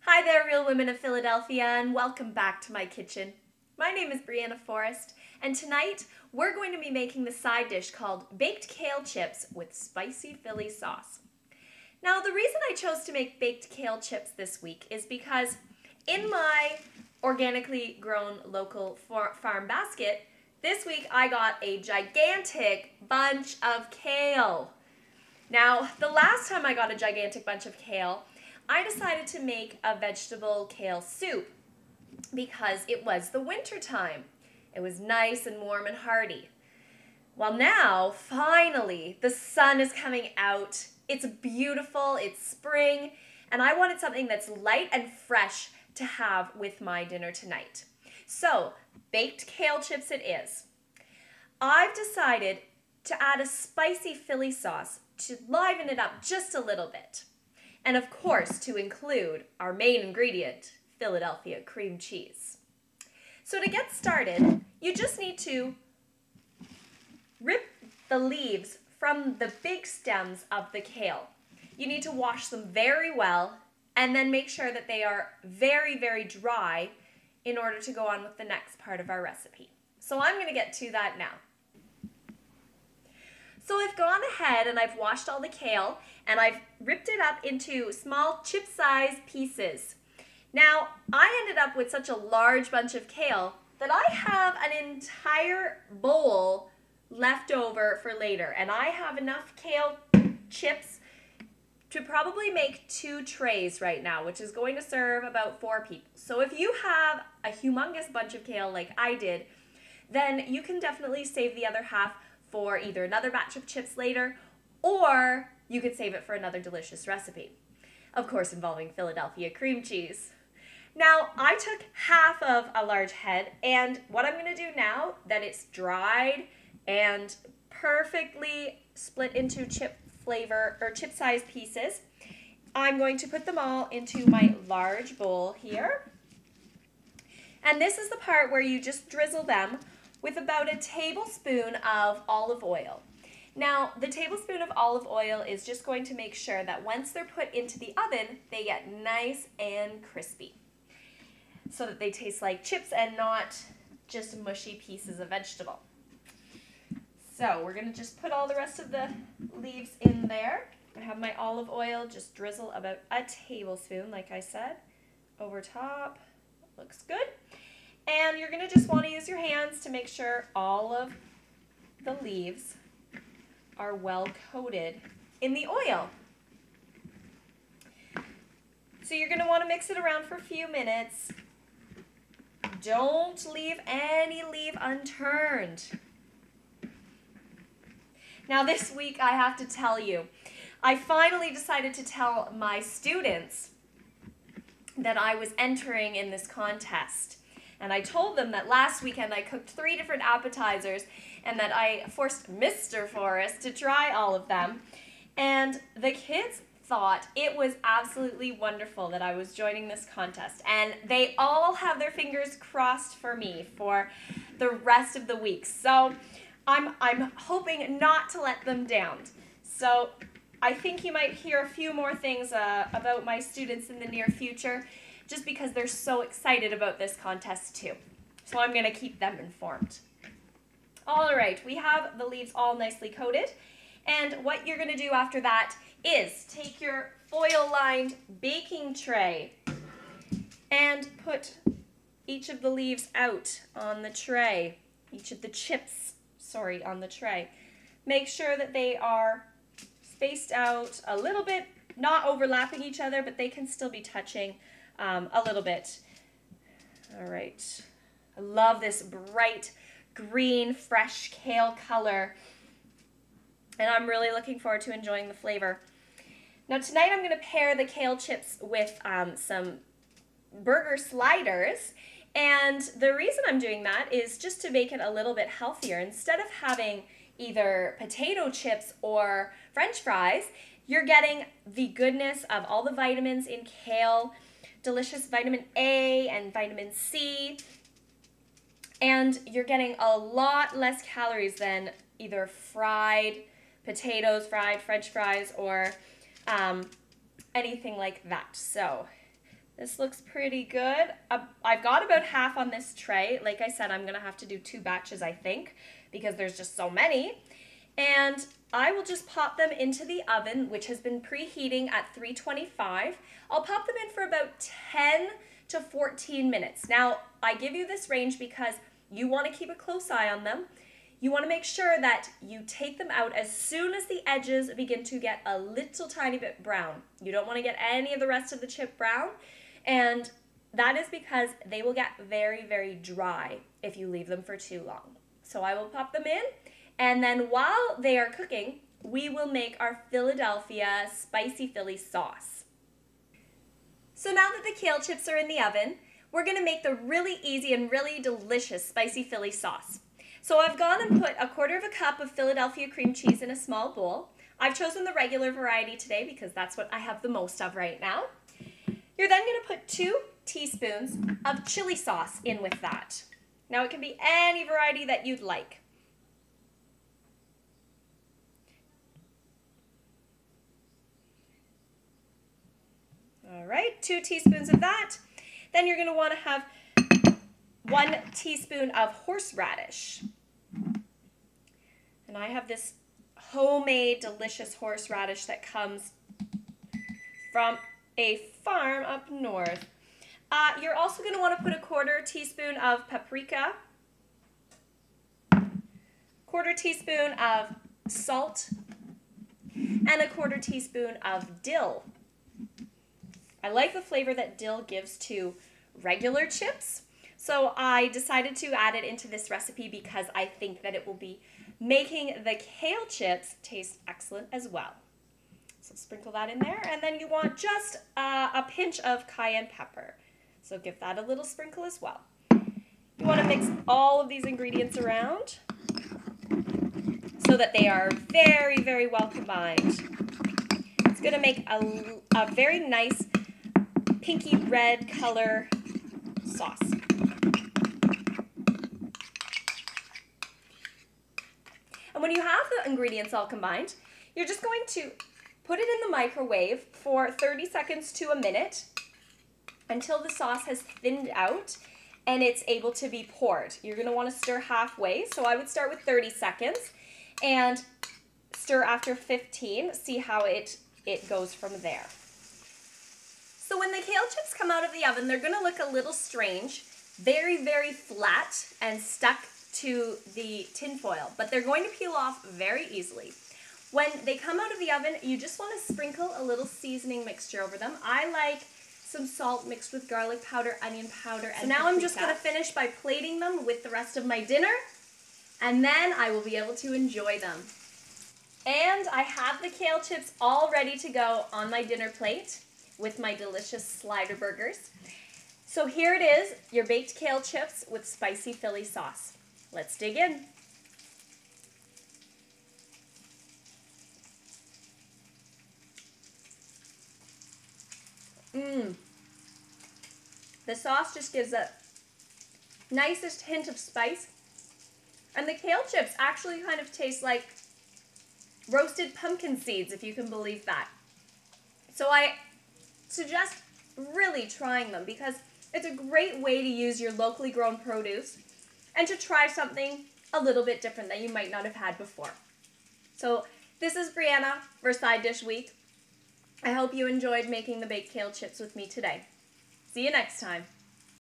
Hi there, real women of Philadelphia, and welcome back to my kitchen. My name is Brianna Forrest, and tonight we're going to be making the side dish called baked kale chips with spicy Philly sauce. Now, the reason I chose to make baked kale chips this week is because in my organically grown local farm basket, this week I got a gigantic bunch of kale. Now, the last time I got a gigantic bunch of kale, I decided to make a vegetable kale soup because it was the winter time. It was nice and warm and hearty. Well, now, finally, the sun is coming out. It's beautiful, it's spring, and I wanted something that's light and fresh to have with my dinner tonight. So, baked kale chips it is. I've decided to add a spicy Philly sauce to liven it up just a little bit. And of course, to include our main ingredient, Philadelphia cream cheese. So to get started, you just need to rip the leaves from the big stems of the kale. You need to wash them very well and then make sure that they are very, very dry in order to go on with the next part of our recipe. So I'm going to get to that now. So I've gone ahead and I've washed all the kale and I've ripped it up into small chip-sized pieces. Now, I ended up with such a large bunch of kale that I have an entire bowl left over for later, and I have enough kale chips to probably make 2 trays right now, which is going to serve about 4 people. So if you have a humongous bunch of kale like I did, then you can definitely save the other half for either another batch of chips later, or you could save it for another delicious recipe. Of course, involving Philadelphia cream cheese. Now, I took half of a large head, and what I'm going to do now that it's dried and perfectly split into chip-sized pieces, I'm going to put them all into my large bowl here. And this is the part where you just drizzle them with about a tablespoon of olive oil. Now, the tablespoon of olive oil is just going to make sure that once they're put into the oven, they get nice and crispy, so that they taste like chips and not just mushy pieces of vegetable. So we're going to just put all the rest of the leaves in there. I have my olive oil, just drizzle about a tablespoon, like I said, over top. Looks good. And you're going to just want to use your hands to make sure all of the leaves are well coated in the oil. So you're going to want to mix it around for a few minutes. Don't leave any leaf unturned. Now this week I have to tell you, I finally decided to tell my students that I was entering in this contest. And I told them that last weekend I cooked 3 different appetizers and that I forced Mr. Forrest to try all of them. And the kids thought it was absolutely wonderful that I was joining this contest. And they all have their fingers crossed for me for the rest of the week. So I'm hoping not to let them down. So I think you might hear a few more things about my students in the near future, just because they're so excited about this contest too. So I'm going to keep them informed. All right, we have the leaves all nicely coated. And what you're going to do after that is take your foil-lined baking tray and put each of the leaves out on the tray, each of the chips, on the tray. Make sure that they are spaced out a little bit, not overlapping each other, but they can still be touching a little bit. All right. I love this bright green, fresh kale color, and I'm really looking forward to enjoying the flavor. Now tonight I'm going to pair the kale chips with some burger sliders, and the reason I'm doing that is just to make it a little bit healthier. Instead of having either potato chips or French fries, you're getting the goodness of all the vitamins in kale, delicious vitamin A and vitamin C, and you're getting a lot less calories than either fried potatoes, fried French fries, or anything like that. So This looks pretty good. I've got about half on this tray. Like I said, I'm going to have to do 2 batches, I think, because there's just so many. And I will just pop them into the oven, which has been preheating at 325. I'll pop them in for about 10 to 14 minutes. Now, I give you this range because you want to keep a close eye on them. You want to make sure that you take them out as soon as the edges begin to get a little tiny bit brown. You don't want to get any of the rest of the chip brown, and that is because they will get very, very dry if you leave them for too long. So I will pop them in, and then while they are cooking, we will make our Philadelphia Spicy Philly sauce. So now that the kale chips are in the oven, we're going to make the really easy and really delicious Spicy Philly sauce. So I've gone and put 1/4 cup of Philadelphia cream cheese in a small bowl. I've chosen the regular variety today because that's what I have the most of right now. You're then going to put 2 teaspoons of chili sauce in with that. Now it can be any variety that you'd like. All right, 2 teaspoons of that. Then you're going to want to have 1 teaspoon of horseradish. And I have this homemade delicious horseradish that comes from a farm up north. You're also going to want to put 1/4 teaspoon of paprika, 1/4 teaspoon of salt, and 1/4 teaspoon of dill. I like the flavor that dill gives to regular chips, so I decided to add it into this recipe because I think that it will be making the kale chips taste excellent as well. So sprinkle that in there, and then you want just a pinch of cayenne pepper. So give that a little sprinkle as well. You want to mix all of these ingredients around so that they are very, very well combined. It's going to make a very nice pinky red color sauce. And when you have the ingredients all combined, you're just going to put it in the microwave for 30 seconds to a minute until the sauce has thinned out and it's able to be poured. You're going to want to stir halfway, so I would start with 30 seconds and stir after 15, see how it goes from there. So when the kale chips come out of the oven, they're going to look a little strange, very, very flat and stuck to the tin foil, but they're going to peel off very easily. When they come out of the oven, you just want to sprinkle a little seasoning mixture over them. I like some salt mixed with garlic powder, onion powder, and so now I'm just going to finish by plating them with the rest of my dinner, and then I will be able to enjoy them. And I have the kale chips all ready to go on my dinner plate with my delicious slider burgers. So here it is, your baked kale chips with spicy Philly sauce. Let's dig in. The sauce just gives a nicest hint of spice. And the kale chips actually kind of taste like roasted pumpkin seeds, if you can believe that. So I suggest really trying them because it's a great way to use your locally grown produce and to try something a little bit different that you might not have had before. So this is Brianna for Side Dish Week. I hope you enjoyed making the baked kale chips with me today. See you next time.